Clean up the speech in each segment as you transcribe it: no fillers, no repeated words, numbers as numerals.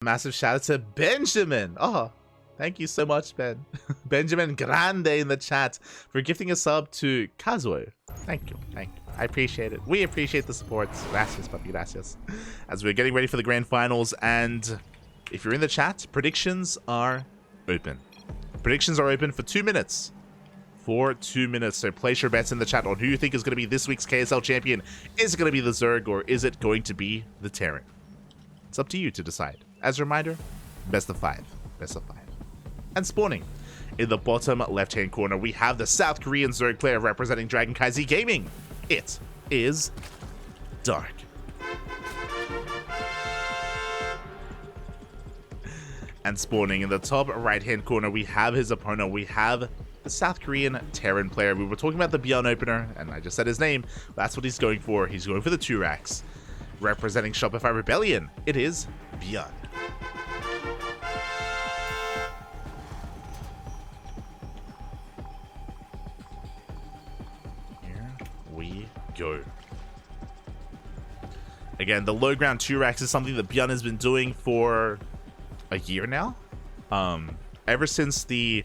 massive shout out to Benjamin. Oh, thank you so much, Ben. Benjamin Grande in the chat for gifting a sub to Kazuo. Thank you. Thank you. I appreciate it. We appreciate the support. Gracias, papi, gracias. As we're getting ready for the grand finals, and if you're in the chat, predictions are open. Predictions are open for 2 minutes. For 2 minutes. So place your bets in the chat on who you think is going to be this week's KSL champion. Is it going to be the Zerg or is it going to be the Terran? It's up to you to decide. As a reminder, best of 5. Best of 5. And spawning in the bottom left-hand corner, we have the South Korean Zerg player representing CranKy Gaming. It is Dark. And spawning in the top right-hand corner, we have his opponent. We have the South Korean Terran player. We were talking about the ByuN opener, and I just said his name. That's what he's going for. He's going for the 2 racks. Representing Shopify Rebellion, it is ByuN. Here we go. Again, the low ground 2 racks is something that ByuN has been doing for a year now. Ever since the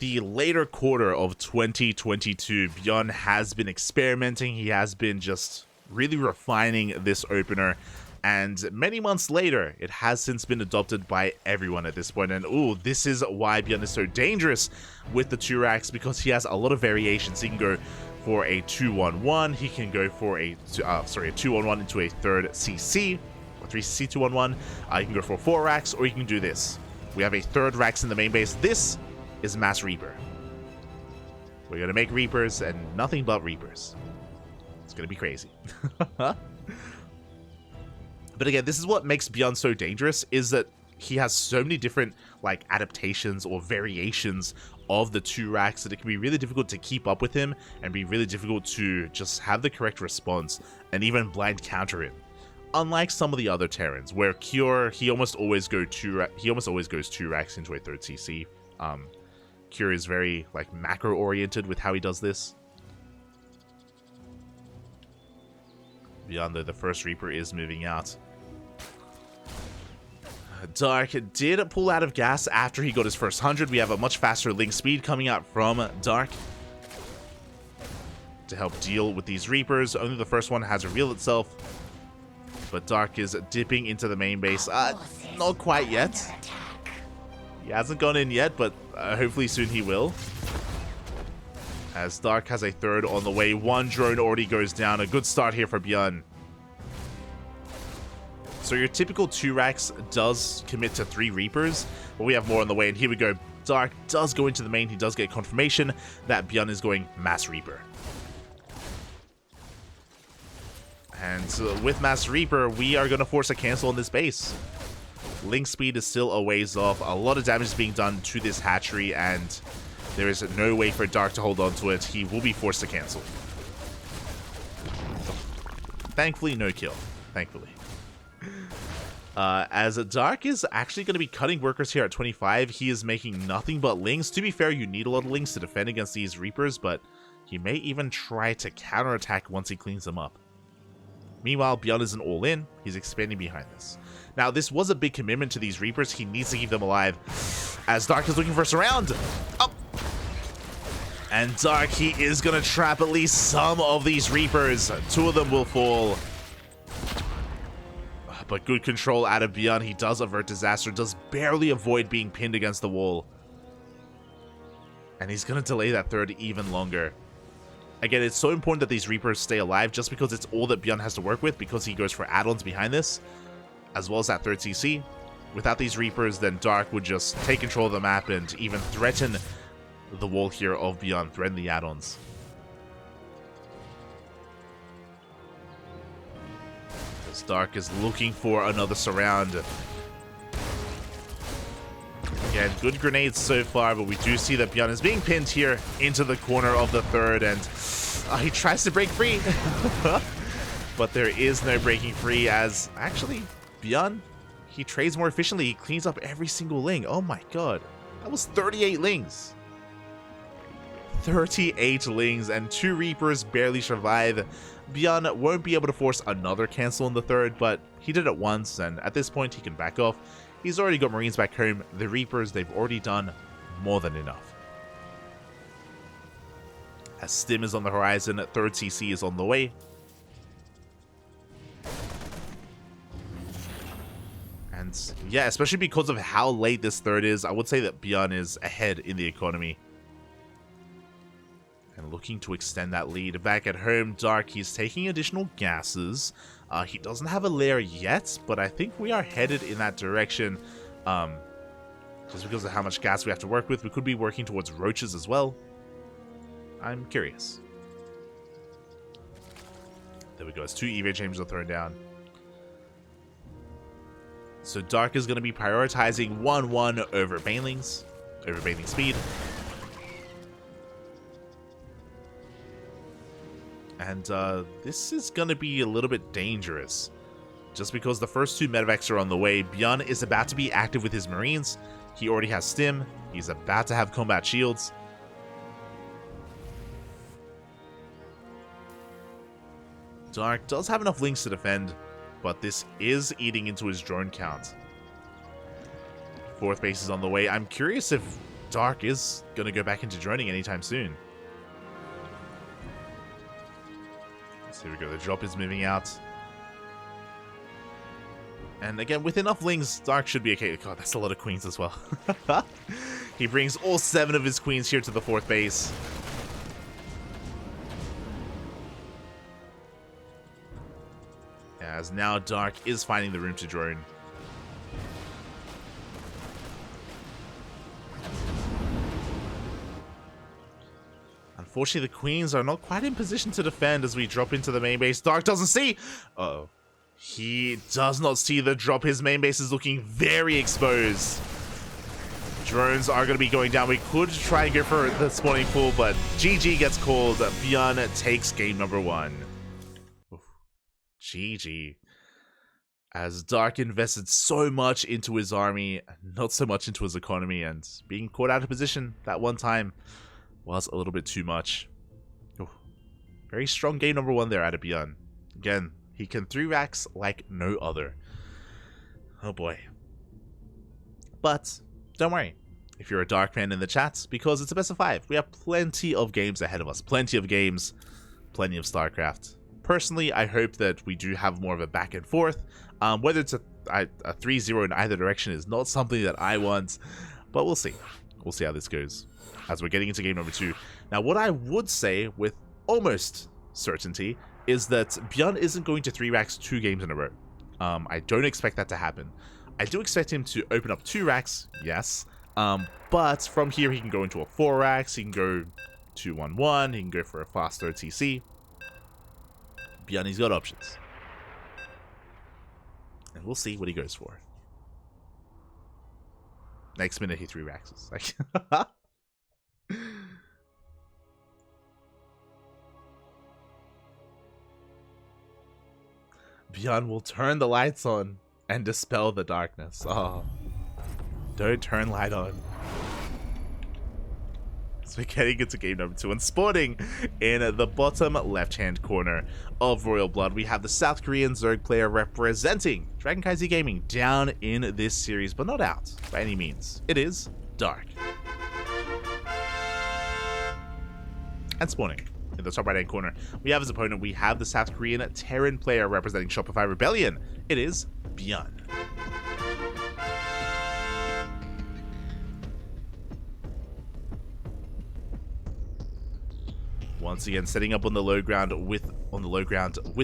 later quarter of 2022, ByuN has been experimenting. He has been just really refining this opener, and many months later, it has since been adopted by everyone at this point. And ooh, this is why ByuN is so dangerous with the 2 racks, because he has a lot of variations. He can go for a 2-1-1. He can go for a 2-1-1 into a third CC, or 3CC 2-1-1. You can go for 4 racks, or you can do this. We have a third racks in the main base. This is Mass Reaper. We're going to make Reapers and nothing but Reapers. It's going to be crazy. But again, this is what makes ByuN so dangerous, is that he has so many different like adaptations or variations of the 2 racks that it can be really difficult to keep up with him and be really difficult to just have the correct response and even blind counter him. Unlike some of the other Terrans, where Cure, he almost always goes 2 racks into a third CC. Cure is very like macro oriented with how he does this. Beyond the first Reaper is moving out. Dark did pull out of gas after he got his first 100. We have a much faster link speed coming out from Dark to help deal with these Reapers. Only the first one has revealed itself, but Dark is dipping into the main base. Not quite yet. He hasn't gone in yet, but hopefully soon he will. As Dark has a third on the way. 1 drone already goes down. A good start here for ByuN. So your typical 2 racks does commit to 3 Reapers, but we have more on the way, and here we go. Dark does go into the main. He does get confirmation that ByuN is going Mass Reaper. And with Mass Reaper, we are going to force a cancel on this base. Link speed is still a ways off. A lot of damage is being done to this hatchery, and there is no way for Dark to hold on to it. He will be forced to cancel. Thankfully, no kill. Thankfully. As Dark is actually going to be cutting workers here at 25. He is making nothing but links. To be fair, you need a lot of links to defend against these Reapers, but he may even try to counterattack once he cleans them up. Meanwhile, ByuN isn't all in. He's expanding behind this. Now, this was a big commitment to these Reapers. He needs to keep them alive. As Dark is looking for a surround. Up. And Dark, he is going to trap at least some of these Reapers. 2 of them will fall. But good control out of ByuN. He does avert disaster. Does barely avoid being pinned against the wall. And he's going to delay that third even longer. Again, it's so important that these Reapers stay alive just because it's all that ByuN has to work with, because he goes for add-ons behind this, as well as that third CC. Without these Reapers, then Dark would just take control of the map and even threaten the wall here of ByuN, threaten the add-ons. As Dark is looking for another surround. Again, good grenades so far, but we do see that ByuN is being pinned here into the corner of the third, and he tries to break free. But there is no breaking free, as actually ByuN, he trades more efficiently. He cleans up every single ling. Oh my god. That was 38 lings. 38 Lings and 2 Reapers barely survive. ByuN won't be able to force another cancel in the third, but he did it once, and at this point he can back off. He's already got Marines back home. The Reapers, they've already done more than enough. As Stim is on the horizon, third CC is on the way. And yeah, especially because of how late this third is, I would say that ByuN is ahead in the economy. And looking to extend that lead. Back at home, Dark, he's taking additional gases. He doesn't have a lair yet, but I think we are headed in that direction. Just because of how much gas we have to work with, we could be working towards roaches as well. I'm curious. There we go. It's 2 EV chambers are thrown down. So Dark is going to be prioritizing 1-1 over Banelings, over Baneling speed. And this is going to be a little bit dangerous. Just because the first 2 medevacs are on the way, ByuN is about to be active with his Marines. He already has Stim. He's about to have combat shields. Dark does have enough Lings to defend, but this is eating into his drone count. 4th base is on the way. I'm curious if Dark is going to go back into droning anytime soon. So here we go. The drop is moving out. And again, with enough Lings, Dark should be okay. God, that's a lot of queens as well. He brings all 7 of his queens here to the 4th base. As now Dark is finding the room to drone. Unfortunately, the queens are not quite in position to defend as we drop into the main base. Dark doesn't see. Uh-oh. He does not see the drop. His main base is looking very exposed. Drones are going to be going down. We could try and go for the spawning pool, but GG gets called. ByuN takes game number 1. Oof. GG. As Dark invested so much into his army, not so much into his economy, and being caught out of position that one time was a little bit too much. Oof. Very strong game number 1 there out of ByuN. Again, he can 3-racks like no other. Oh boy. But don't worry if you're a Dark fan in the chat, because it's a best of 5. We have plenty of games ahead of us. Plenty of games. Plenty of StarCraft. Personally, I hope that we do have more of a back and forth. Whether it's a 3-0 in either direction is not something that I want, but we'll see. We'll see how this goes as we're getting into game number 2. Now, what I would say with almost certainty is that ByuN isn't going to 3-racks 2 games in a row. I don't expect that to happen. I do expect him to open up 2 racks, yes, but from here he can go into a 4 racks, he can go 2-1-1, he can go for a faster TC. ByuN, he's got options. And we'll see what he goes for. Next minute he 3-racks. ByuN will turn the lights on and dispel the darkness. Oh, don't turn light on. So we're getting into game number 2, and spawning in the bottom left-hand corner of Royal Blood, we have the South Korean Zerg player representing CranKy Gaming down in this series, but not out by any means. It is Dark. And spawning in the top right-hand corner, we have his opponent. We have the South Korean Terran player representing Shopify Rebellion. It is ByuN. Once again, setting up on the low ground with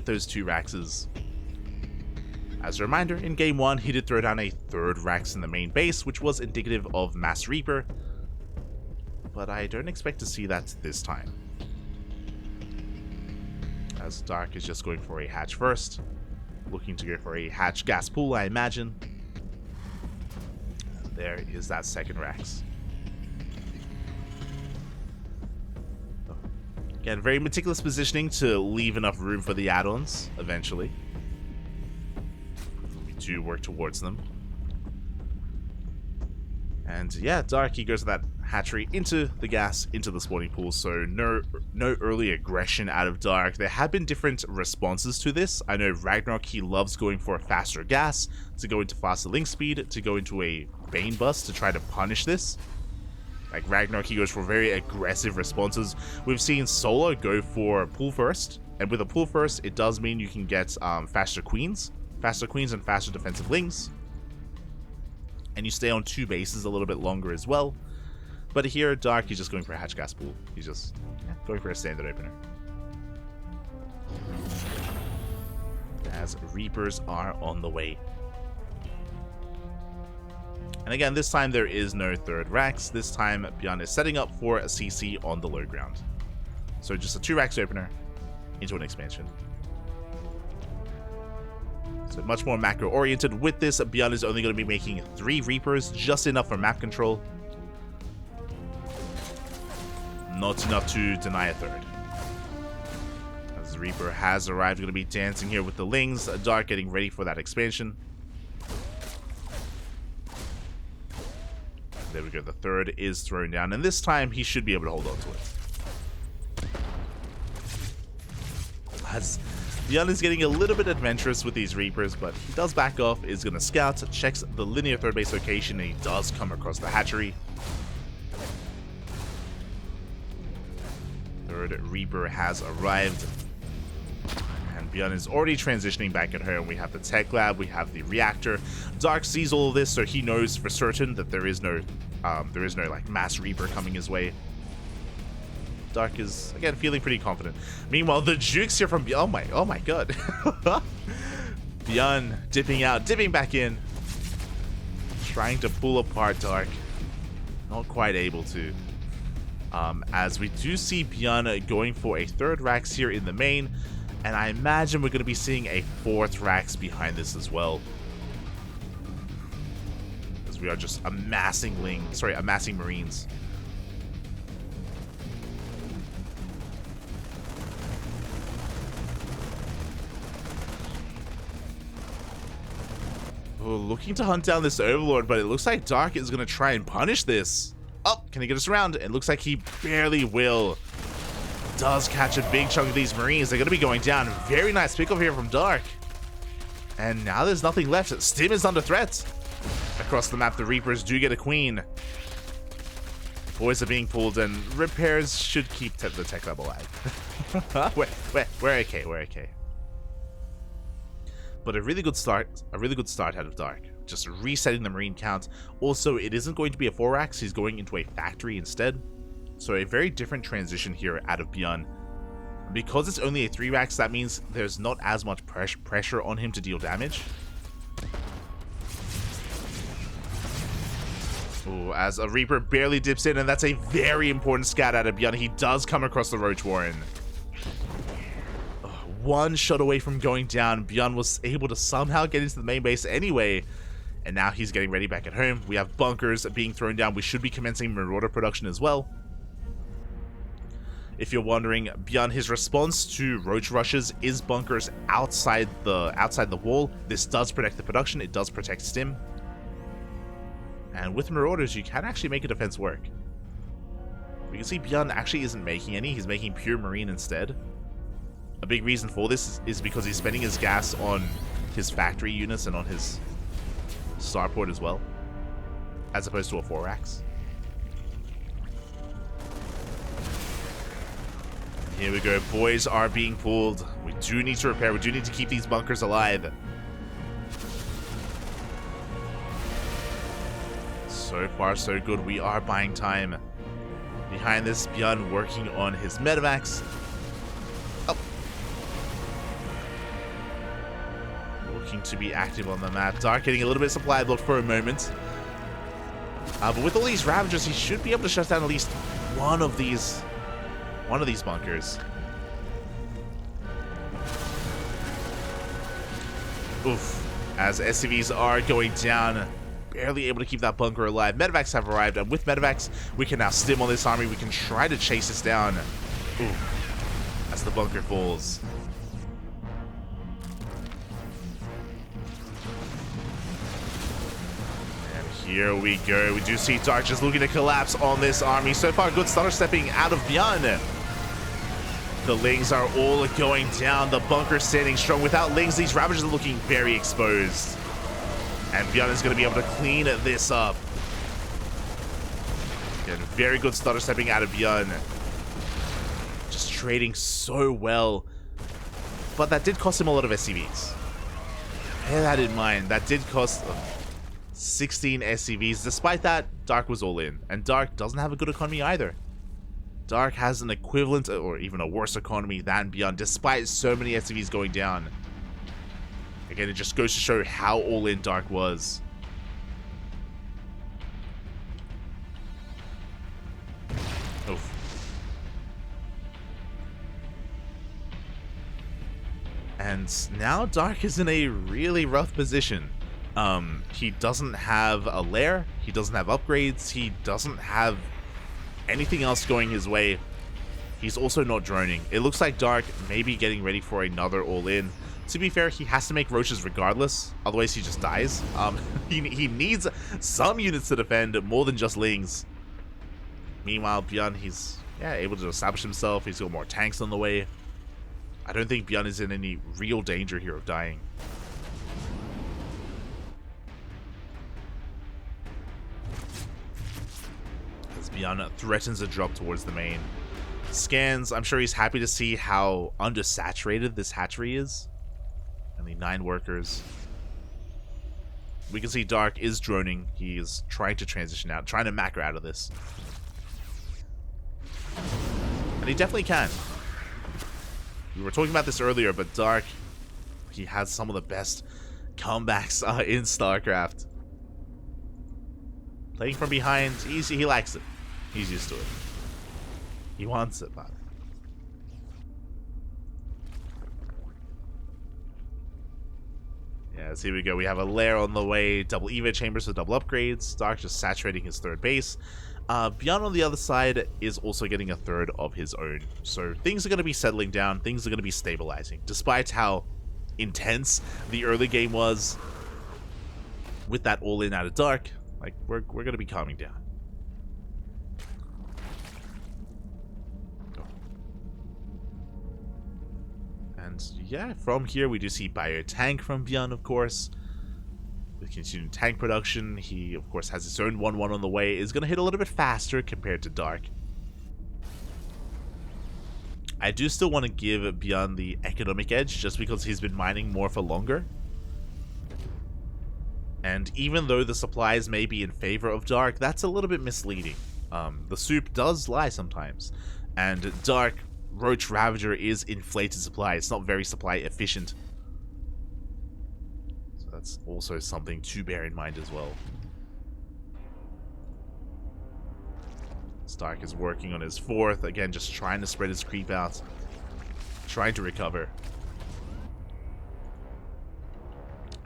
those 2 Raxes. As a reminder, in game 1, he did throw down a 3rd Rax in the main base, which was indicative of Mass Reaper. But I don't expect to see that this time. As Dark is just going for a hatch first. Looking to go for a hatch gas pool, I imagine. And there is that 2nd Rax. Again, very meticulous positioning to leave enough room for the add-ons eventually. We do work towards them. And yeah, Dark, he goes to that hatchery into the gas, into the spawning pool, so no early aggression out of Dark. There have been different responses to this. I know Ragnarok, he loves going for a faster gas, to go into faster link speed, to go into a Bane bust to try to punish this. Like Ragnarok, he goes for very aggressive responses. We've seen Solar go for pool first, and with a pool first, it does mean you can get faster queens and faster defensive links. And you stay on 2 bases a little bit longer as well. But here, Dark, he's just going for a hatch gas pool. He's just going for a standard opener. As Reapers are on the way. And again, this time there is no third Rax. This time, ByuN is setting up for a CC on the low ground. So just a 2 Rax opener into an expansion. So much more macro oriented. With this, ByuN is only going to be making 3 Reapers, just enough for map control. Not enough to deny a third. As Reaper has arrived, going to be dancing here with the Lings. Dark getting ready for that expansion. There we go, the third is thrown down, and this time he should be able to hold on to it. As ByuN is getting a little bit adventurous with these Reapers, but he does back off, is going to scout, checks the linear third base location, and he does come across the hatchery. Third Reaper has arrived. And ByuN is already transitioning back at home. We have the tech lab, we have the reactor. Dark sees all of this, so he knows for certain that there is no like mass Reaper coming his way. Dark is again feeling pretty confident. Meanwhile, the jukes here from ByuN. Oh my god. ByuN dipping out, dipping back in, trying to pull apart Dark. Not quite able to. As we do see ByuN going for a third Rax here in the main, and I imagine we're going to be seeing a 4th Rax behind this as well. As we are just amassing Marines. Oh, looking to hunt down this Overlord, but it looks like Dark is going to try and punish this. Oh, can he get us around? It looks like he barely will. Does catch a big chunk of these Marines. They're going to be going down. Very nice pickup here from Dark. And now there's nothing left. Stim is under threat. Across the map, the Reapers do get a queen. Boys are being pulled, and repairs should keep the tech lab alive. We're okay. We're okay. But a really good start out of Dark. Just resetting the Marine count. Also, it isn't going to be a 4-Rax, he's going into a factory instead. So a very different transition here out of ByuN. Because it's only a 3-Rax, that means there's not as much pressure on him to deal damage. Ooh, as a Reaper barely dips in, and that's a very important scat out of ByuN. He does come across the Roach Warren. 1 shot away from going down. ByuN was able to somehow get into the main base anyway. And now he's getting ready back at home. We have bunkers being thrown down. We should be commencing Marauder production as well. If you're wondering, ByuN, his response to roach rushes is bunkers outside the wall. This does protect the production. It does protect Stim. And with Marauders, you can actually make a defense work. We can see ByuN actually isn't making any. He's making pure Marine instead. A big reason for this is because he's spending his gas on his factory units and on his starport as well, as opposed to a 4-Rax. Here we go. Boys are being pulled. We do need to repair. We do need to keep these bunkers alive. So far, so good. We are buying time. Behind this, ByuN working on his medevacs. Oh. Looking to be active on the map. Dark getting a little bit of supply blocked for a moment. But with all these Ravagers, he should be able to shut down at least one of these bunkers. Oof. As SCVs are going down, barely able to keep that bunker alive. Medevacs have arrived, and with Medevacs, we can now stim on this army. We can try to chase this down. Ooh. As the bunker falls. And Here we go. We do see Dark just looking to collapse on this army. So far, good stutter stepping out of ByuN. The Lings are all going down. The bunker standing strong. Without Lings, these Ravagers are looking very exposed. And ByuN is going to be able to clean this up. Again, very good stutter stepping out of ByuN. Just trading so well. But that did cost him a lot of SCVs. Bear that in mind. That did cost 16 SCVs. Despite that, Dark was all in. And Dark doesn't have a good economy either. Dark has an equivalent or even a worse economy than ByuN, despite so many SCVs going down. Again, it just goes to show how all in Dark was. Oof. And now Dark is in a really rough position. He doesn't have a lair, he doesn't have upgrades, he doesn't have anything else going his way. He's also not droning. It looks like Dark may be getting ready for another all-in. To be fair, he has to make roaches regardless, otherwise he just dies. He needs some units to defend more than just Lings. Meanwhile, ByuN, he's able to establish himself. He's got more tanks on the way. I don't think ByuN is in any real danger here of dying. As ByuN threatens a drop towards the main. Scans, I'm sure he's happy to see how undersaturated this hatchery is. Only 9 workers. We can see Dark is droning. He is trying to transition out, trying to macro out of this. And he definitely can. We were talking about this earlier, but Dark, he has some of the best comebacks in StarCraft. Playing from behind, easy. He likes it. He's used to it. He wants it, man. Yes, here we go. We have a lair on the way. Double EVA chambers for double upgrades. Dark just saturating his third base. ByuN on the other side is also getting a third of his own. So things are going to be settling down. Things are going to be stabilizing. Despite how intense the early game was with that all-in out of Dark, like we're going to be calming down. And yeah, from here we do see Bio Tank from ByuN, of course. With continued tank production, he of course has his own 1-1 on the way. Is going to hit a little bit faster compared to Dark. I do still want to give ByuN the economic edge just because he's been mining more for longer. And even though the supplies may be in favor of Dark, that's a little bit misleading. The soup does lie sometimes. And Dark Roach Ravager is inflated supply. It's not very supply efficient. So that's also something to bear in mind as well. Stark is working on his 4th. Again, just trying to spread his creep out. Trying to recover.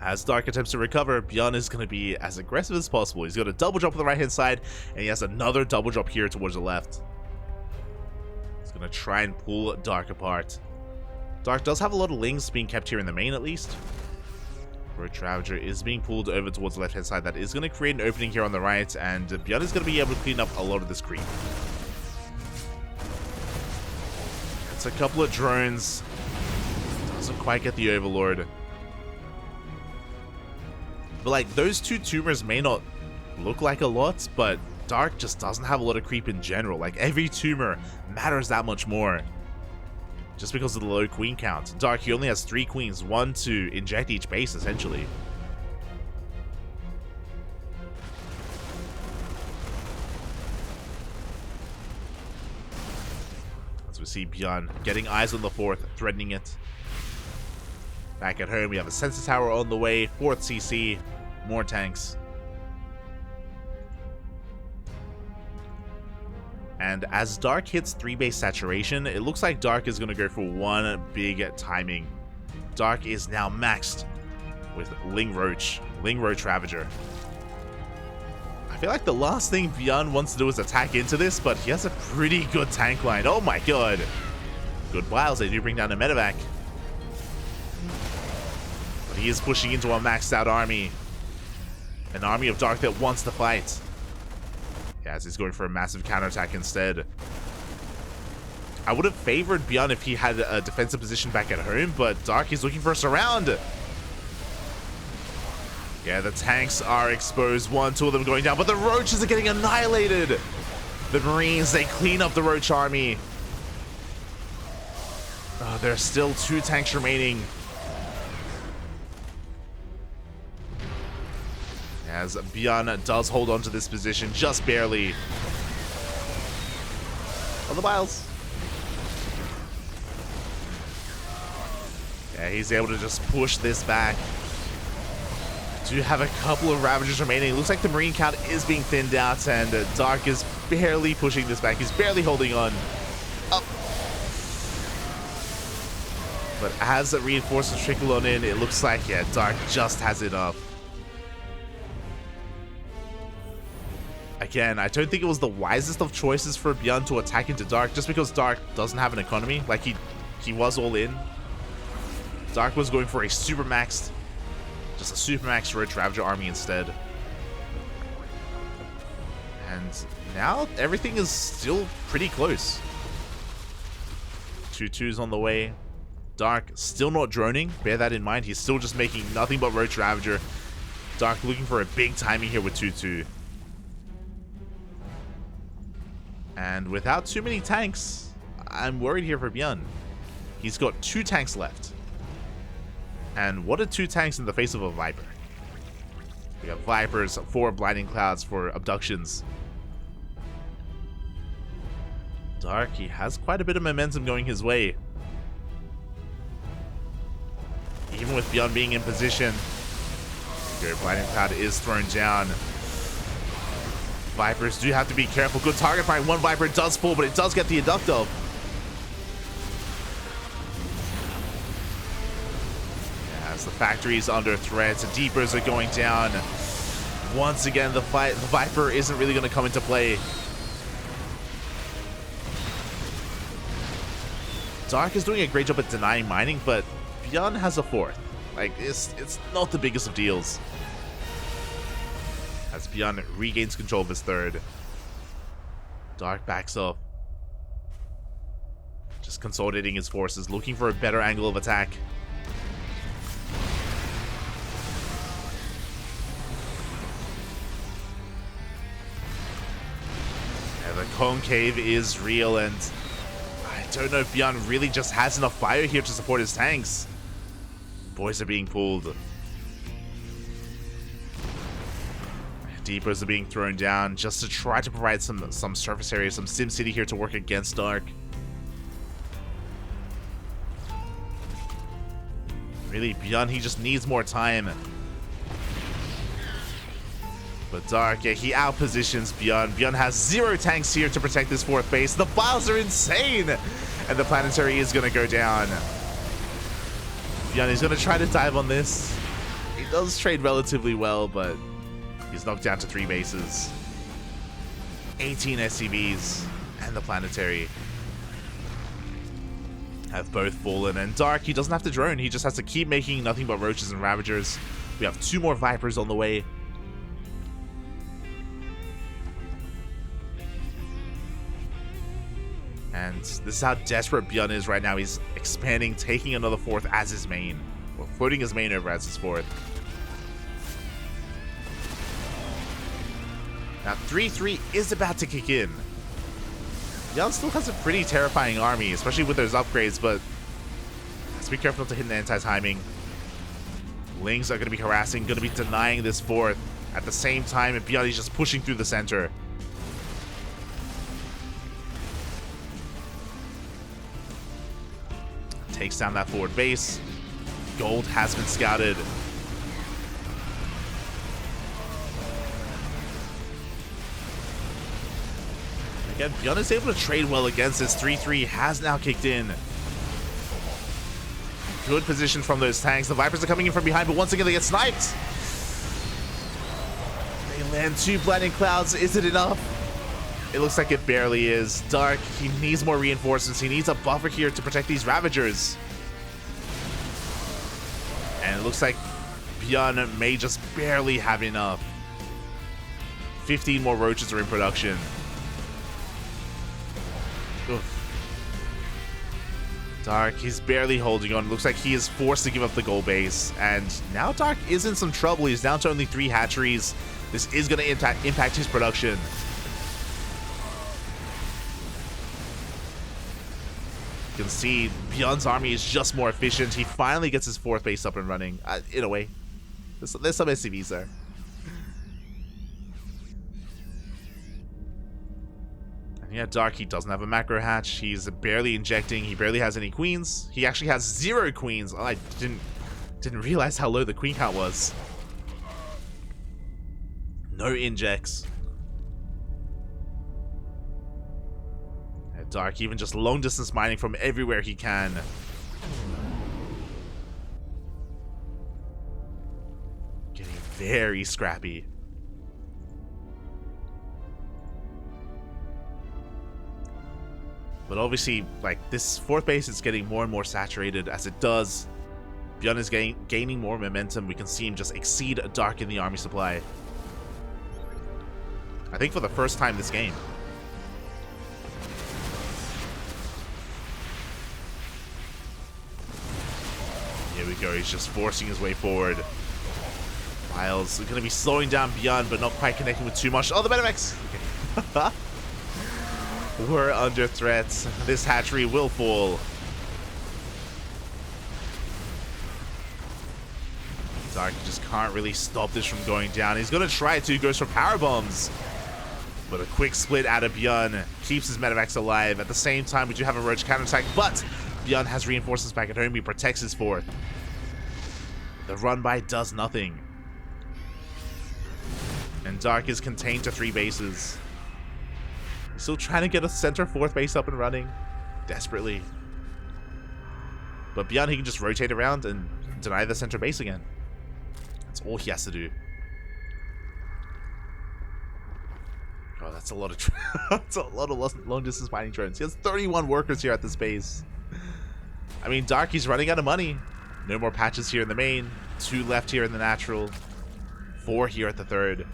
As Dark attempts to recover, ByuN is going to be as aggressive as possible. He's got a double drop on the right-hand side, and he has another double drop here towards the left. He's going to try and pull Dark apart. Dark does have a lot of Lings being kept here in the main, at least. Roach Ravager is being pulled over towards the left-hand side. That is going to create an opening here on the right, and ByuN is going to be able to clean up a lot of this creep. It's a couple of drones. Doesn't quite get the Overlord. But like, those 2 tumors may not look like a lot, but Dark just doesn't have a lot of creep in general. Like, every tumor matters that much more. Just because of the low queen count. Dark, he only has 3 queens, 1 to inject each base, essentially. As we see ByuN getting eyes on the 4th, threatening it. Back at home, we have a sensor tower on the way, 4th CC, more tanks. And as Dark hits 3 base saturation, it looks like Dark is going to go for one big timing. Dark is now maxed with Ling Roach Ravager. I feel like the last thing ByuN wants to do is attack into this, but he has a pretty good tank line. Oh my god. Good biles, they do bring down a medevac. But he is pushing into a maxed out army. An army of Dark that wants to fight. Yeah, as he's going for a massive counterattack instead. I would have favored ByuN if he had a defensive position back at home, but Dark is looking for a surround. Yeah, the tanks are exposed. 1, 2 of them going down, but the roaches are getting annihilated. The Marines, they clean up the roach army. Oh, there are still 2 tanks remaining. As ByuN does hold on to this position just barely. On the miles. Yeah, he's able to just push this back. Do have a couple of Ravagers remaining. It looks like the Marine count is being thinned out, and Dark is barely pushing this back. He's barely holding on. Up. But as the reinforcements trickle on in, it looks like, yeah, Dark just has it up. Again, I don't think it was the wisest of choices for ByuN to attack into Dark, just because Dark doesn't have an economy. Like, he was all in. Dark was going for a super maxed, just a super maxed Roach Ravager army instead. And now everything is still pretty close. 2-2s on the way. Dark still not droning. Bear that in mind. He's still just making nothing but Roach Ravager. Dark looking for a big timing here with 2-2. And without too many tanks, I'm worried here for ByuN. He's got 2 tanks left. And what are 2 tanks in the face of a Viper? We got Vipers, 4 Blinding Clouds for abductions. Dark, he has quite a bit of momentum going his way. Even with ByuN being in position. Good, Blinding Cloud is thrown down. Vipers do have to be careful. Good target fire. 1 Viper does fall, but it does get the Abducto. As the factory is under threat, the Deepers are going down. Once again, the Viper isn't really going to come into play. Dark is doing a great job at denying mining, but ByuN has a 4th. Like, it's not the biggest of deals. As ByuN regains control of his 3rd. Dark backs up. Just consolidating his forces, looking for a better angle of attack. Yeah, the concave is real, and I don't know if ByuN really just has enough fire here to support his tanks. Boys are being pulled. Deepers are being thrown down just to try to provide some surface area, some Sim City here to work against Dark. Really, ByuN, he just needs more time. But Dark, yeah, he outpositions ByuN. ByuN has 0 tanks here to protect this 4th base. The files are insane! And the planetary is going to go down. ByuN is going to try to dive on this. He does trade relatively well, but he's knocked down to 3 bases. 18 SCVs and the planetary have both fallen. And Dark, he doesn't have to drone. He just has to keep making nothing but Roaches and Ravagers. We have 2 more Vipers on the way. And this is how desperate ByuN is right now. He's expanding, taking another 4th as his main. Or floating his main over as his 4th. Now 3-3 is about to kick in. ByuN still has a pretty terrifying army, especially with those upgrades, but let's be careful not to hit an anti-timing. Lings are going to be harassing, going to be denying this 4th. At the same time, and ByuN is just pushing through the center. Takes down that forward base. Gold has been scouted. Again, ByuN is able to trade well against this. 3-3 has now kicked in. Good position from those tanks. The Vipers are coming in from behind, but once again they get sniped. They land 2 Blinding Clouds. Is it enough? It looks like it barely is. Dark, he needs more reinforcements. He needs a buffer here to protect these Ravagers. And it looks like ByuN may just barely have enough. 15 more roaches are in production. Oof. Dark, he's barely holding on. Looks like he is forced to give up the gold base. And now Dark is in some trouble. He's down to only 3 hatcheries. This is going to impact his production. You can see ByuN's army is just more efficient. He finally gets his 4th base up and running. In a way. There's some SCVs there. Yeah, Dark, he doesn't have a macro hatch. He's barely injecting. He barely has any queens. He actually has 0 queens. Oh, I didn't realize how low the queen count was. No injects. Yeah, Dark even just long distance mining from everywhere he can. Getting very scrappy. But obviously, like, this 4th base is getting more and more saturated as it does. ByuN is gaining more momentum. We can see him just exceed Dark in the army supply. I think for the first time this game. Here we go. He's just forcing his way forward. Miles going to be slowing down ByuN, but not quite connecting with too much. Oh, the Medivacs! Okay. We're under threat. This hatchery will fall. Dark just can't really stop this from going down. He's going to try to. Goes for power bombs. But a quick split out of ByuN keeps his Medivacs alive. At the same time, we do have a roach counterattack, but ByuN has reinforcements back at home. He protects his 4th. The run by does nothing. And Dark is contained to 3 bases. Still trying to get a center 4th base up and running. Desperately. But ByuN, he can just rotate around and deny the center base again. That's all he has to do. Oh, that's a lot of that's a lot of long distance mining drones. He has 31 workers here at this base. I mean, Dark, he's running out of money. No more patches here in the main. 2 left here in the natural. 4 here at the 3rd.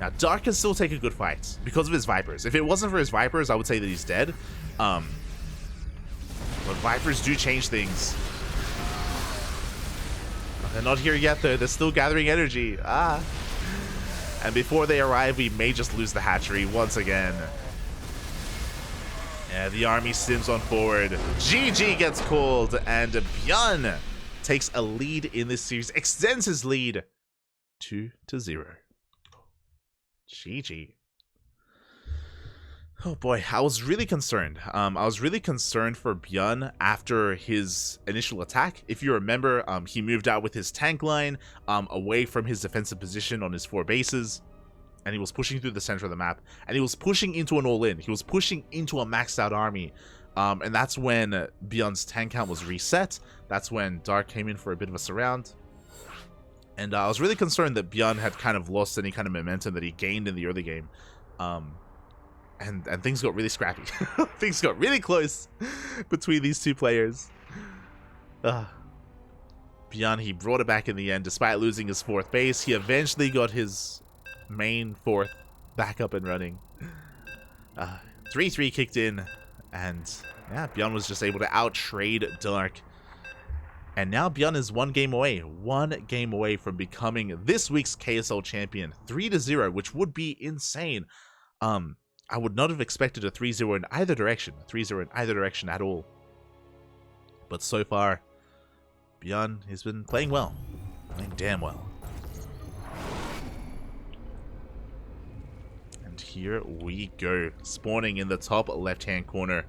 Now, Dark can still take a good fight because of his Vipers. If it wasn't for his Vipers, I would say that he's dead. But Vipers do change things. They're not here yet, though. They're still gathering energy. And before they arrive, we may just lose the hatchery once again. Yeah, the army sims on forward. GG gets called, and ByuN takes a lead in this series. Extends his lead 2-0. GG. Oh boy, I was really concerned. I was really concerned for ByuN after his initial attack. If you remember, he moved out with his tank line away from his defensive position on his 4 bases, and he was pushing through the center of the map, and he was pushing into an all-in. He was pushing into a maxed out army, and that's when ByuN's tank count was reset. That's when Dark came in for a bit of a surround. And I was really concerned that ByuN had kind of lost any kind of momentum that he gained in the early game. And things got really scrappy. Things got really close between these 2 players. ByuN, he brought it back in the end despite losing his 4th base. He eventually got his main 4th back up and running. 3-3 kicked in, and yeah, ByuN was just able to out-trade Dark. And now ByuN is 1 game away from becoming this week's KSL champion. 3-0, which would be insane. I would not have expected a 3-0 in either direction. A 3-0 in either direction at all. But so far, ByuN has been playing well. Playing damn well. And here we go. Spawning in the top left-hand corner.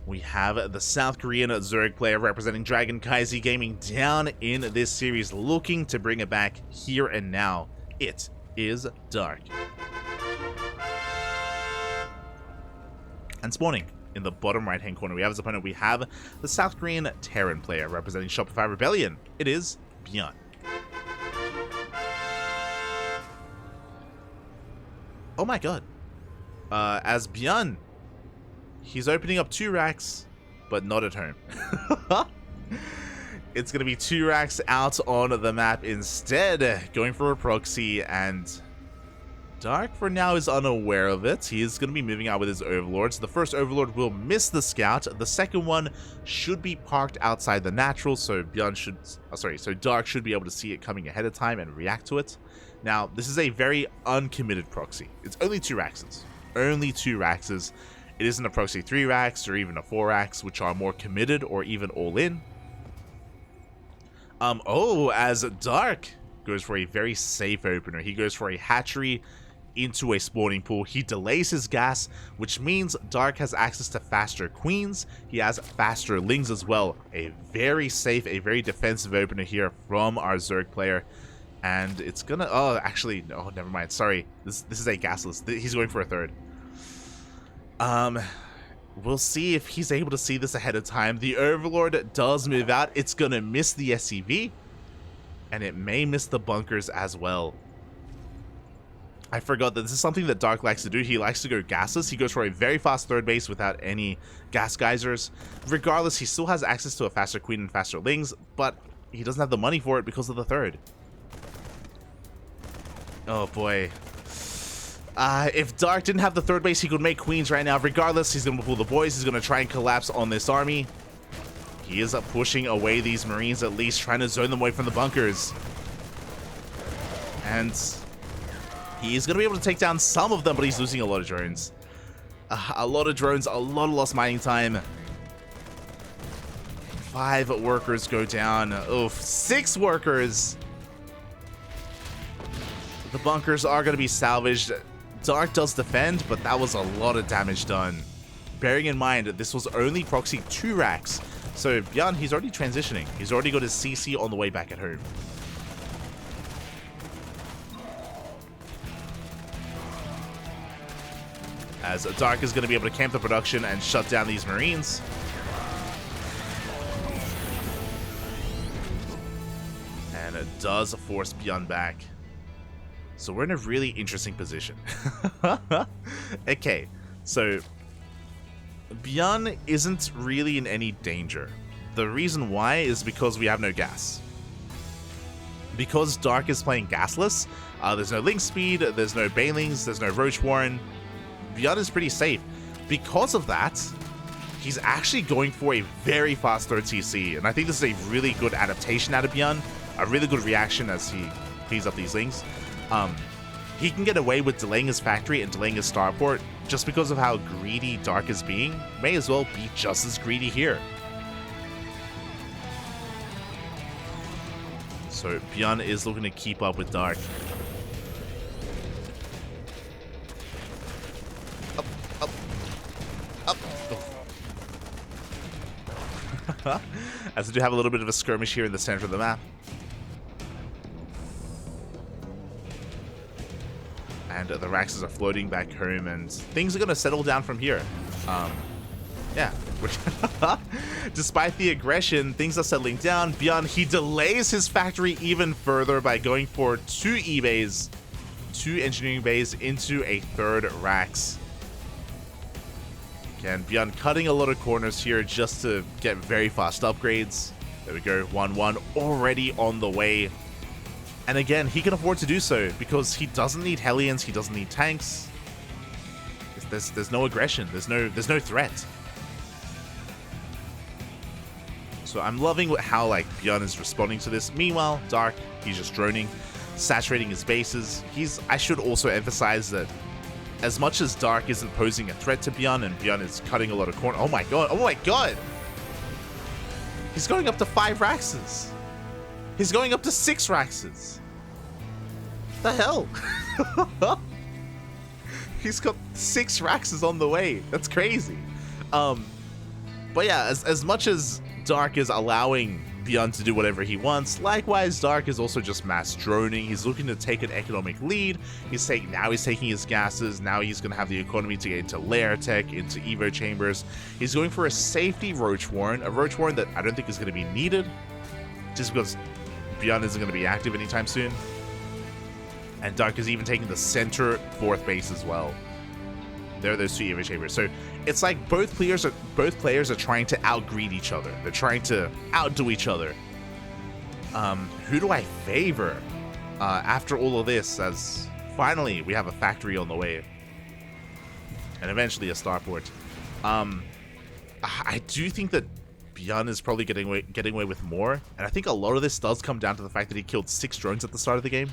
We have the South Korean Zerg player representing Dragon Kaizi Gaming down in this series, looking to bring it back here and now. It is Dark. And spawning in the bottom right-hand corner, we have as opponent, we have the South Korean Terran player representing Shopify Rebellion. It is ByuN. Oh my god. As ByuN, he's opening up 2 racks, but not at home. It's going to be 2 racks out on the map instead, going for a proxy, and Dark for now is unaware of it. He is going to be moving out with his overlords. The first overlord will miss the scout. The second one should be parked outside the natural, so ByuN should, so Dark should be able to see it coming ahead of time and react to it. Now, this is a very uncommitted proxy. It's only 2 raxes. Only 2 raxes. It isn't a proxy 3 racks or even a 4 racks, which are more committed or even all in. As Dark goes for a very safe opener. He goes for a hatchery into a spawning pool. He delays his gas, which means Dark has access to faster queens. He has faster lings as well. A very safe, a very defensive opener here from our Zerg player. And it's gonna, never mind. Sorry, this is a gasless. He's going for a third. We'll see if he's able to see this ahead of time. The Overlord does move out. It's gonna miss the SCV, and it may miss the bunkers as well. I forgot that this is something that Dark likes to do. He likes to go gasless. He goes for a very fast third base without any gas geysers. Regardless, he still has access to a faster queen and faster lings, but he doesn't have the money for it because of the third. Oh boy. If Dark didn't have the third base, he could make queens right now. Regardless, he's going to pull the boys. He's going to try and collapse on this army. He is pushing away these Marines, at least trying to zone them away from the bunkers. And he's going to be able to take down some of them, but he's losing a lot of drones. A lot of drones, a lot of lost mining time. 5 workers go down. Oof, 6 workers. The bunkers are going to be salvaged. Dark does defend, but that was a lot of damage done. Bearing in mind that this was only proxy 2 racks. So ByuN, he's already transitioning. He's already got his CC on the way back at home. As Dark is going to be able to camp the production and shut down these Marines. And it does force ByuN back. So we're in a really interesting position. Okay, so ByuN isn't really in any danger. The reason why is because we have no gas. Because Dark is playing gasless, there's no link speed, there's no banelings, there's no roach warren. ByuN is pretty safe. Because of that, he's actually going for a very fast third CC, and I think this is a really good adaptation out of ByuN, a really good reaction as he cleans up these links. He can get away with delaying his factory and delaying his starport just because of how greedy Dark is being. May as well be just as greedy here. So ByuN is looking to keep up with Dark. Up. As we do have a little bit of a skirmish here in the center of the map. And the Raxes are floating back home, and things are going to settle down from here. Yeah. Despite the aggression, things are settling down. ByuN, he delays his factory even further by going for 2 E-bays, 2 engineering bays into a 3rd Rax. Again, ByuN cutting a lot of corners here just to get very fast upgrades. There we go, 1-1 already on the way. And again, he can afford to do so because he doesn't need Hellions, he doesn't need tanks. There's no aggression, there's no threat. So I'm loving how ByuN is responding to this. Meanwhile, Dark, he's just droning, saturating his bases. I should also emphasize that as much as Dark isn't posing a threat to ByuN, and ByuN is cutting a lot of corner. Oh my god! He's going up to 5 Raxes. He's going up to 6 Raxes. The hell? He's got 6 Raxes on the way. That's crazy. But yeah, as much as Dark is allowing ByuN to do whatever he wants, likewise, Dark is also just mass droning. He's looking to take an economic lead. Now he's taking his gases. Now he's going to have the economy to get into lair tech, into evo chambers. He's going for a safety roach warren, a roach warren that I don't think is going to be needed, just because ByuN isn't going to be active anytime soon. And Dark is even taking the center 4th base as well. There are those 2 evo chambers. So it's like both players are trying to outgreed each other. They're trying to outdo each other. Who do I favor after all of this, as finally we have a factory on the way and eventually a starport? I do think that ByuN is probably getting away with more, and I think a lot of this does come down to the fact that he killed 6 drones at the start of the game.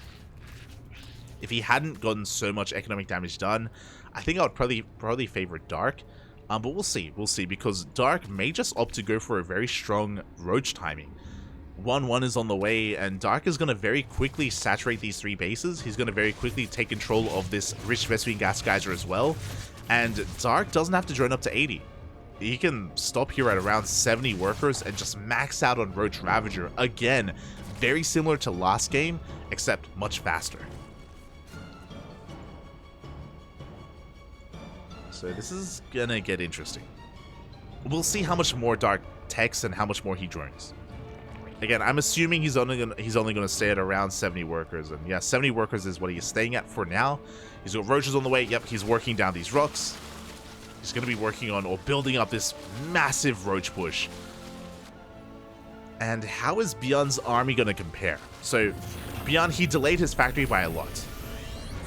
If he hadn't gotten so much economic damage done, I think I would probably favor Dark. But we'll see, because Dark may just opt to go for a very strong roach timing. 1-1 is on the way, and Dark is going to very quickly saturate these 3 bases. He's going to very quickly take control of this rich Vespene gas geyser as well, and Dark doesn't have to drone up to 80. He can stop here at around 70 workers and just max out on Roach Ravager. Again, very similar to last game, except much faster. So this is gonna get interesting. We'll see how much more Dark techs and how much more he drones. Again, I'm assuming he's only gonna stay at around 70 workers, and yeah, 70 workers is what he's staying at for now. He's got roaches on the way. Yep, he's working down these rocks. He's gonna be working on or building up this massive roach push. And how is ByuN's army gonna compare? So ByuN, he delayed his factory by a lot.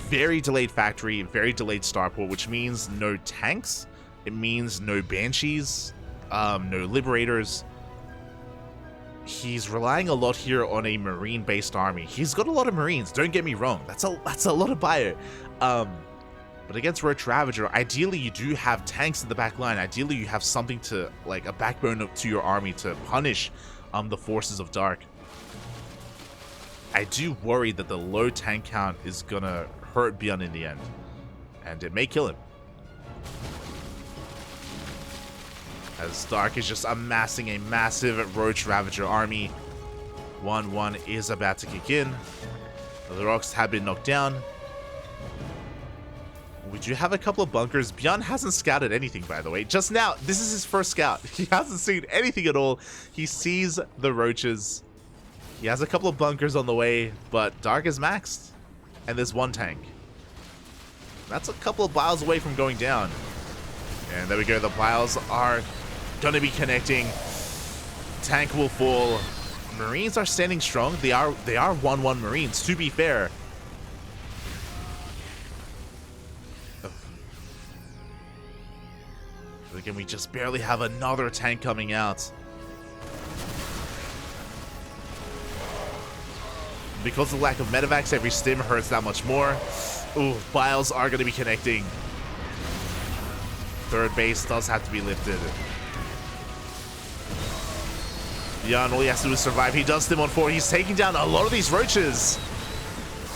Very delayed factory, very delayed starport, which means no tanks. It means no banshees, no liberators. He's relying a lot here on a marine-based army. He's got a lot of marines. Don't get me wrong. That's a lot of bio. But against Roach Ravager, ideally you do have tanks in the back line. Ideally you have something to, like, a backbone to your army to punish the forces of Dark. I do worry that the low tank count is gonna hurt ByuN in the end, and it may kill him, as Dark is just amassing a massive Roach Ravager army. 1-1 is about to kick in. The rocks have been knocked down. We do have a couple of bunkers. ByuN hasn't scouted anything, by the way. Just now, this is his first scout. He hasn't seen anything at all. He sees the roaches. He has a couple of bunkers on the way, but Dark is maxed. And there's 1 tank. That's a couple of biles away from going down. And there we go. The biles are going to be connecting. Tank will fall. Marines are standing strong. They are 1-1 Marines, to be fair. But again, we just barely have another tank coming out. Because of the lack of medevacs, every stim hurts that much more. Ooh, biles are going to be connecting. Third base does have to be lifted. ByuN, all he has to do is survive. He does stim on 4. He's taking down a lot of these roaches.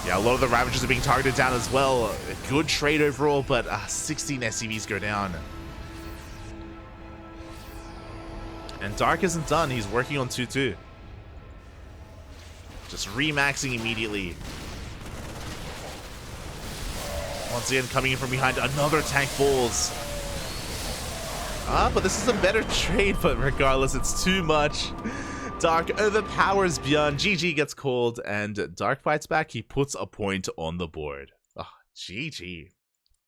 Yeah, a lot of the Ravagers are being targeted down as well. A good trade overall, but 16 SCVs go down. And Dark isn't done. He's working on 2-2. Just remaxing immediately. Once again, coming in from behind, another tank falls. But this is a better trade, but regardless, it's too much. Dark overpowers ByuN. GG gets called, and Dark fights back. He puts a point on the board. GG.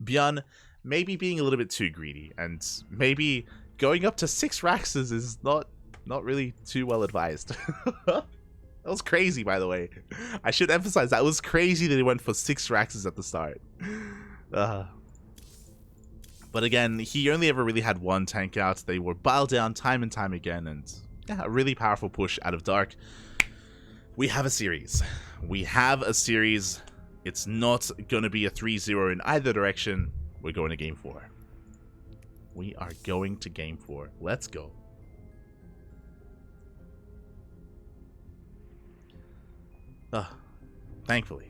ByuN maybe being a little bit too greedy, and maybe going up to 6 Raxes is not really too well advised. That was crazy, by the way. I should emphasize that was crazy that he went for 6 Raxes at the start. But again, he only ever really had 1 tank out. They were biled down time and time again, and yeah, a really powerful push out of Dark. We have a series. It's not going to be a 3-0 in either direction. We're going to game 4. We are going to game 4. Let's go. Thankfully.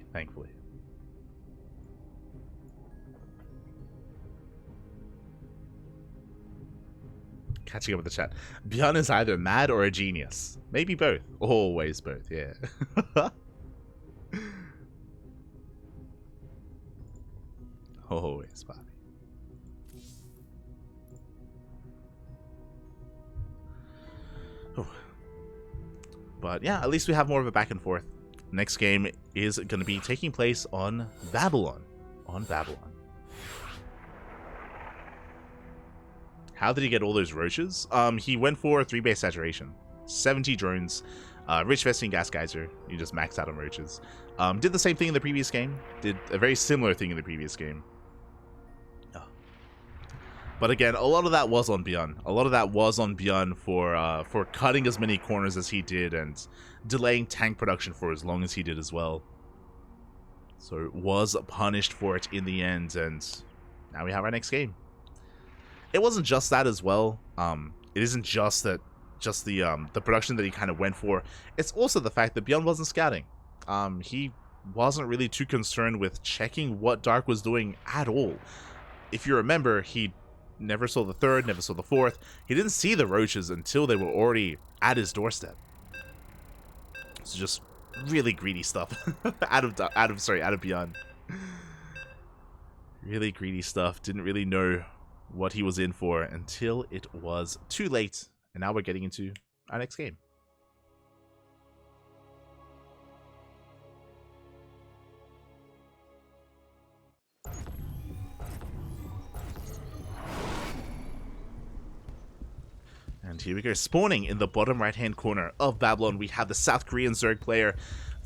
Catching up with the chat. ByuN is either mad or a genius. Maybe both. Always both, yeah. Always, Bobby. But yeah, at least we have more of a back and forth. Next game is going to be taking place on Babylon. How did he get all those roaches? He went for a 3-base saturation. 70 drones. Rich Vesting Gas Geyser, you just max out on roaches. Did the same thing in the previous game. Did a very similar thing in the previous game. But again, a lot of that was on ByuN. A lot of that was on ByuN for cutting as many corners as he did and delaying tank production for as long as he did as well. So it was punished for it in the end, and now we have our next game. It wasn't just that as well. It isn't just that, just the production that he kind of went for. It's also the fact that ByuN wasn't scouting. He wasn't really too concerned with checking what Dark was doing at all. If you remember, he never saw the third, never saw the fourth. He didn't see the roaches until they were already at his doorstep. It's just really greedy stuff out of ByuN. Really greedy stuff. Didn't really know what he was in for until it was too late. And now we're getting into our next game. And here we go, spawning in the bottom right-hand corner of Babylon, we have the South Korean Zerg player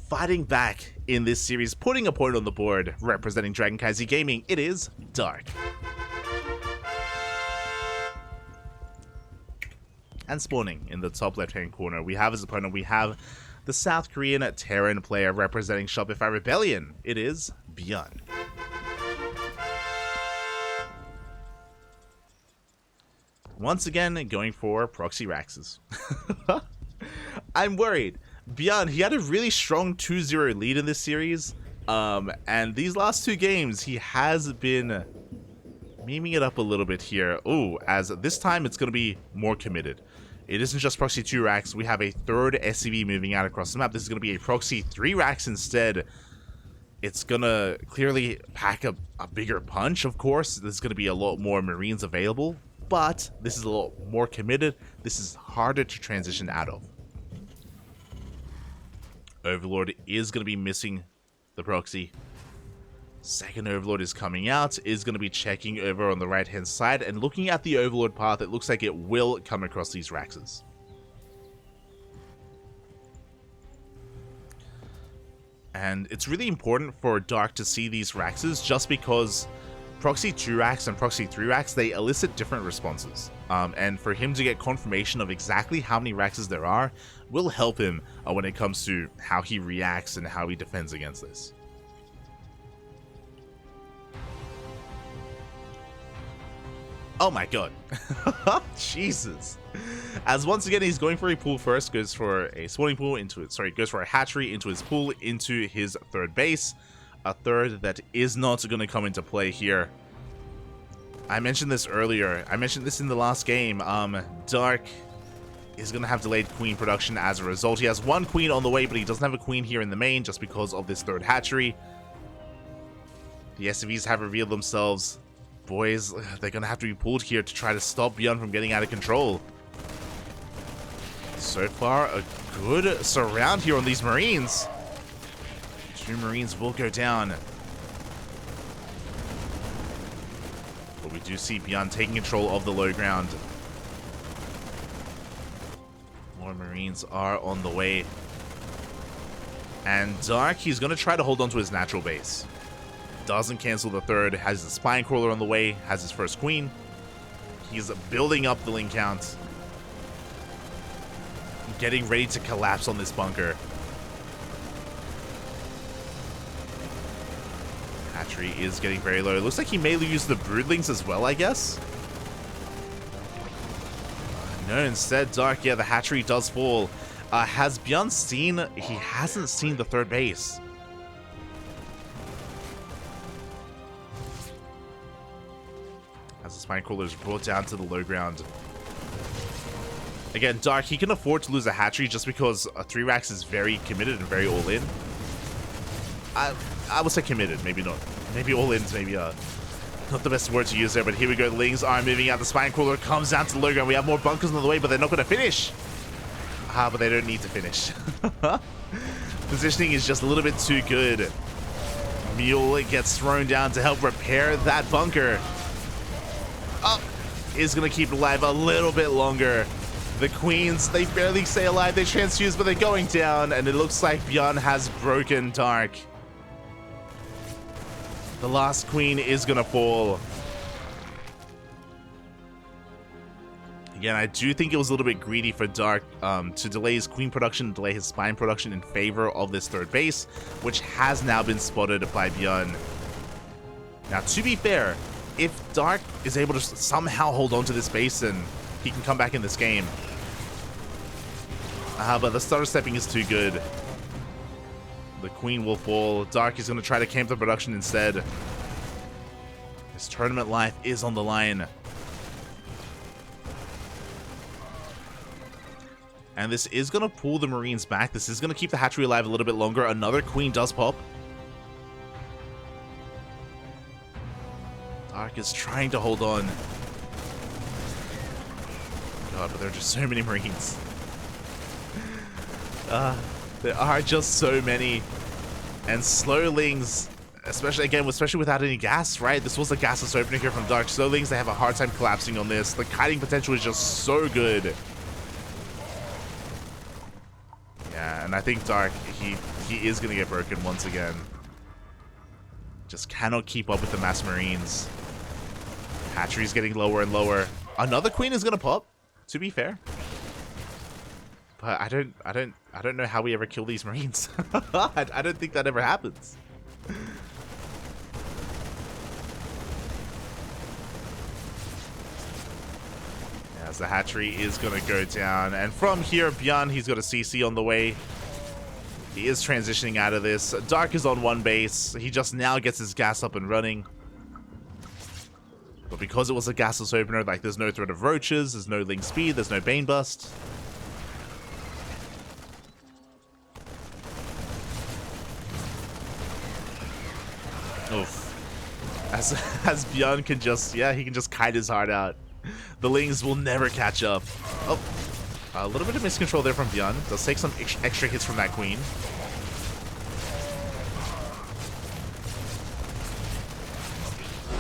fighting back in this series, putting a point on the board, representing CranKy Gaming. It is Dark. And spawning in the top left-hand corner, we have as opponent, we have the South Korean Terran player representing Shopify Rebellion. It is ByuN. Once again, going for proxy Raxes. I'm worried. ByuN, he had a really strong 2-0 lead in this series. And these last two games, he has been memeing it up a little bit here. Oh, as this time it's going to be more committed. It isn't just proxy 2 racks. We have a third SCV moving out across the map. This is going to be a proxy 3 racks instead. It's going to clearly pack a bigger punch, of course. There's going to be a lot more Marines available. But this is a lot more committed. This is harder to transition out of. Overlord is going to be missing the proxy. Second Overlord is coming out, is going to be checking over on the right hand side and looking at the Overlord path. It looks like it will come across these Raxes. And it's really important for Dark to see these Raxes just because Proxy 2 racks and Proxy 3 racks, they elicit different responses. And for him to get confirmation of exactly how many Raxes there are will help him when it comes to how he reacts and how he defends against this. Oh my god. Jesus. As once again he's going for a pool first, goes for a spawning pool into it. Sorry, goes for a hatchery into his pool, into his third base. A third that is not going to come into play here. I mentioned this earlier. I mentioned this in the last game. Dark is going to have delayed queen production as a result. He has one queen on the way, but he doesn't have a queen here in the main just because of this third hatchery. The SCVs have revealed themselves. Boys, they're going to have to be pulled here to try to stop ByuN from getting out of control. So far, a good surround here on these Marines. 2 Marines will go down. But we do see ByuN taking control of the low ground. More Marines are on the way. And Dark, he's going to try to hold on to his natural base. Doesn't cancel the third, has the spine crawler on the way, has his first queen. He's building up the link count. Getting ready to collapse on this bunker. Hatchery is getting very low. It looks like he may use the broodlings as well, I guess. No, instead, Dark, yeah, the hatchery does fall. Has ByuN seen? He hasn't seen the third base. As the spine crawler is brought down to the low ground. Again, Dark, he can afford to lose a hatchery just because a 3 racks is very committed and very all in. I would say committed, maybe not. Maybe all in is maybe not the best word to use there, but here we go. Lings are moving out. The spine crawler comes down to the low ground. We have more bunkers on the way, but they're not going to finish. But they don't need to finish. Positioning is just a little bit too good. Mule gets thrown down to help repair that bunker. Is going to keep it alive a little bit longer. The Queens, they barely stay alive. They transfuse, but they're going down. And it looks like ByuN has broken Dark. The last Queen is going to fall. Again, I do think it was a little bit greedy for Dark to delay his Queen production, delay his Spine production in favor of this third base, which has now been spotted by ByuN. Now, to be fair, if Dark is able to somehow hold on to this base, then he can come back in this game. But the stutter stepping is too good. The Queen will fall. Dark is going to try to camp the production instead. His tournament life is on the line. And this is going to pull the Marines back. This is going to keep the hatchery alive a little bit longer. Another Queen does pop. Dark is trying to hold on. God, but there are just so many Marines. There are just so many. And Slowlings, especially without any gas, right? This was a gasless opening here from Dark. Slowlings, they have a hard time collapsing on this. The kiting potential is just so good. Yeah, and I think Dark, he is going to get broken once again. Just cannot keep up with the mass Marines. Hatchery's getting lower and lower. Another Queen is going to pop, to be fair. But I don't know how we ever kill these Marines. I don't think that ever happens. As the hatchery is going to go down. And from here, ByuN, he's got a CC on the way. He is transitioning out of this. Dark is on one base. He just now gets his gas up and running. But because it was a gasless opener, like there's no threat of roaches, there's no link speed, there's no Bane Bust. Oof. As ByuN can just, yeah, he can just kite his heart out. The Lings will never catch up. Oh, a little bit of miscontrol there from ByuN. Does take some extra hits from that Queen.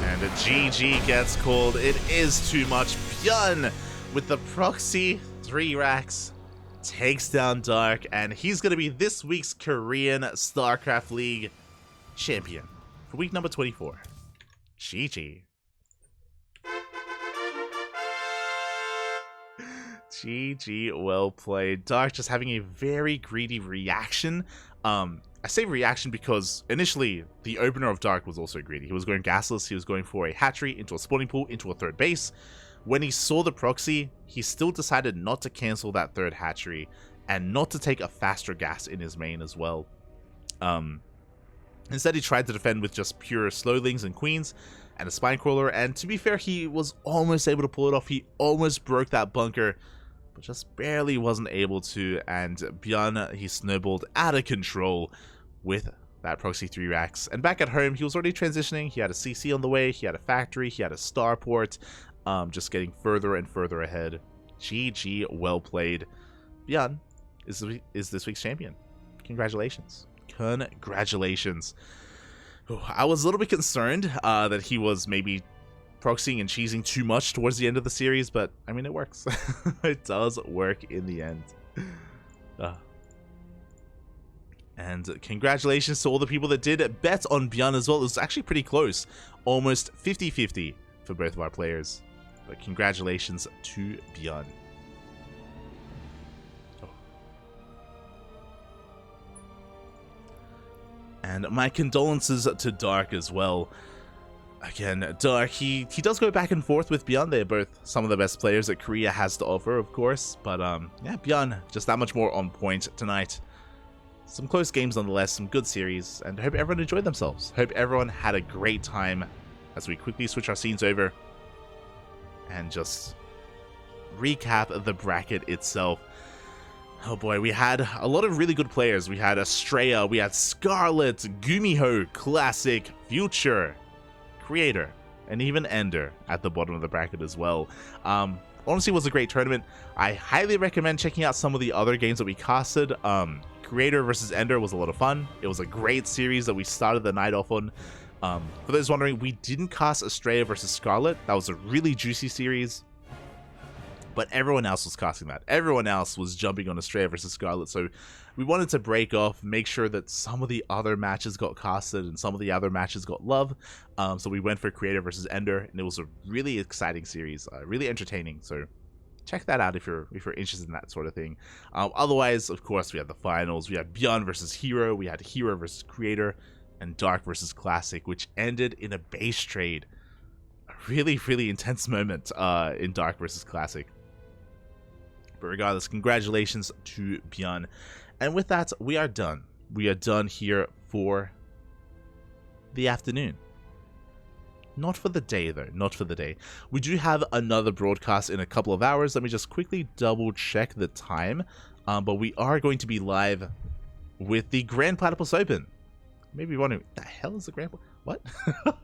And a GG gets called. It is too much. ByuN with the proxy 3 racks takes down Dark, and he's going to be this week's Korean Starcraft League champion for week number 24. GG. GG, well played. Dark just having a very greedy reaction. I say reaction because initially the opener of Dark was also greedy. He was going gasless, he was going for a hatchery, into a spawning pool, into a third base. When he saw the proxy, he still decided not to cancel that third hatchery and not to take a faster gas in his main as well. Instead, he tried to defend with just pure Slowlings and Queens and a Spine Crawler, and to be fair, he was almost able to pull it off. He almost broke that bunker, but just barely wasn't able to, and ByuN, he snowballed out of control with that proxy 3 racks. And back at home, he was already transitioning. He had a CC on the way, he had a factory, he had a starport, just getting further and further ahead. GG, well played. ByuN is this week's champion. Congratulations. Congratulations. I was a little bit concerned that he was maybe proxying and cheesing too much towards the end of the series, but I mean, it works. It does work in the end. And congratulations to all the people that did bet on ByuN as well. It was actually pretty close. Almost 50-50 for both of our players. But congratulations to ByuN. And my condolences to Dark as well. Again, Dark, he does go back and forth with ByuN. They're both some of the best players that Korea has to offer, of course. But yeah, ByuN just that much more on point tonight. Some close games nonetheless, some good series, and hope everyone enjoyed themselves. Hope everyone had a great time as we quickly switch our scenes over and just recap the bracket itself. Oh boy, we had a lot of really good players. We had Estrella, we had Scarlet, Gumiho, Classic, Future, Creator, and even Ender at the bottom of the bracket as well. Honestly, it was a great tournament. I highly recommend checking out some of the other games that we casted. Creator versus Ender was a lot of fun. It was a great series that we started the night off on. For those wondering, we didn't cast Estrella versus Scarlet. That was a really juicy series. But everyone else was casting that. Everyone else was jumping on Estrella versus Scarlet. So we wanted to break off, make sure that some of the other matches got casted and some of the other matches got love. So we went for Creator versus Ender, and it was a really exciting series, really entertaining. So check that out if you're interested in that sort of thing. Otherwise, of course, we had the finals. We had ByuN versus Hero. We had Hero versus Creator, and Dark versus Classic, which ended in a base trade. A really, really intense moment in Dark versus Classic. But regardless, congratulations to ByuN. And with that, we are done. We are done here for the afternoon. Not for the day, though. Not for the day. We do have another broadcast in a couple of hours. Let me just quickly double check the time. But we are going to be live with the Grand Platypus Open. Maybe you're wondering, what the hell is the Grand Platypus?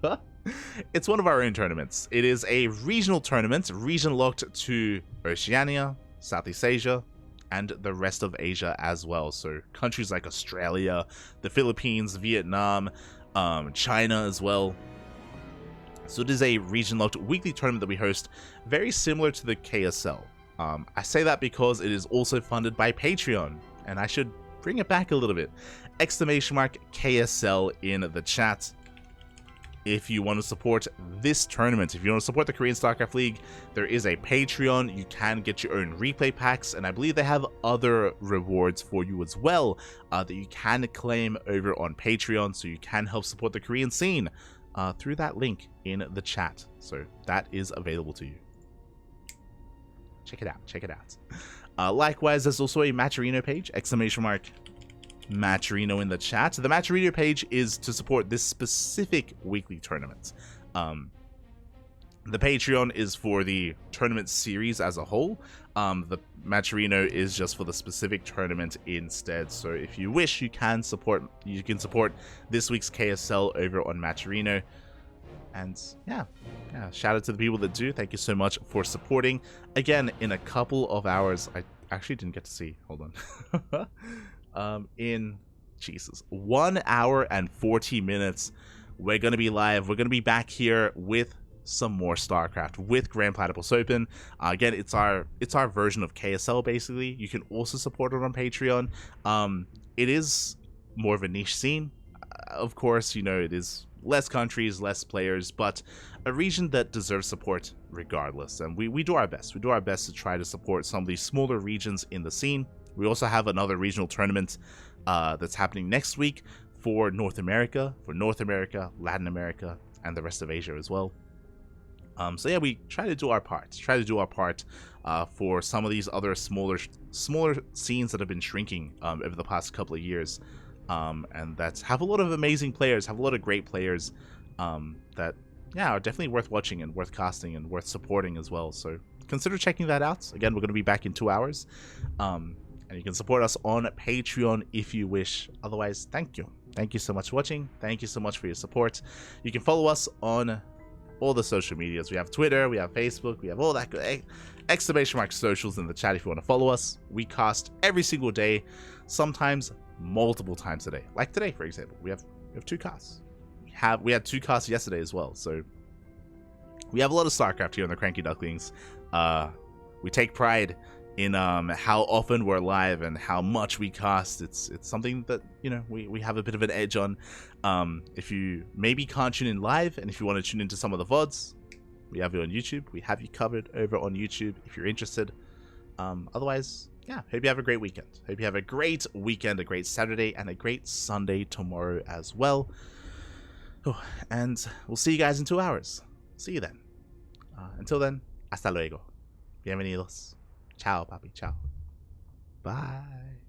What? It's one of our own tournaments. It is a regional tournament, region locked to Oceania, Southeast Asia, and the rest of Asia as well. So countries like Australia, the Philippines, Vietnam, China as well. So it is a region-locked weekly tournament that we host, very similar to the KSL. I say that because it is also funded by Patreon, and I should bring it back a little bit. Exclamation mark KSL in the chat if you want to support this tournament. If you want to support the Korean Starcraft League, there is a Patreon. You can get your own replay packs, and I believe they have other rewards for you as well that you can claim over on Patreon, so you can help support the Korean scene through that link in the chat. So that is available to you. Check it out. Check it out. Likewise, there's also a Matcherino page, exclamation mark Matcherino in the chat. The Matcherino page is to support this specific weekly tournament. The Patreon is for the tournament series as a whole. The Matcherino is just for the specific tournament instead. So if you wish, you can support this week's KSL over on Matcherino. And yeah, shout out to the people that do. Thank you so much for supporting. Again, in a couple of hours, I actually didn't get to see. Hold on. In 1 hour and 40 minutes, we're gonna be live. We're gonna be back here with some more StarCraft with Grand Platypus Open. Again, it's our version of KSL basically. You can also support it on Patreon. It is more of a niche scene. Of course, you know, it is less countries, less players, but a region that deserves support regardless. And we do our best. We do our best to try to support some of these smaller regions in the scene. We also have another regional tournament that's happening next week for North America, Latin America, and the rest of Asia as well. So yeah, we try to do our part. For some of these other smaller scenes that have been shrinking over the past couple of years, and that have a lot of amazing players, have a lot of great players that are definitely worth watching and worth casting and worth supporting as well. So consider checking that out. Again, we're going to be back in 2 hours, and you can support us on Patreon if you wish. Otherwise, thank you so much for watching. Thank you so much for your support. You can follow us on all the social medias. We have Twitter, we have Facebook, we have all that good exclamation mark socials in the chat if you want to follow us. We cast every single day, sometimes multiple times a day. Like today, for example, we have 2 casts. We had 2 casts yesterday as well. So we have a lot of StarCraft here on the CranKy Ducklings. We take pride in how often we're live and how much we cast. It's something that, you know, we have a bit of an edge on. If you maybe can't tune in live, and if you want to tune into some of the VODs, we have you on YouTube. We have you covered over on YouTube if you're interested. Otherwise, yeah, hope you have a great weekend. Hope you have a great weekend, a great Saturday, and a great Sunday tomorrow as well. Oh, and we'll see you guys in 2 hours. See you then. Until then, hasta luego. Bienvenidos. Ciao, papi. Ciao. Bye.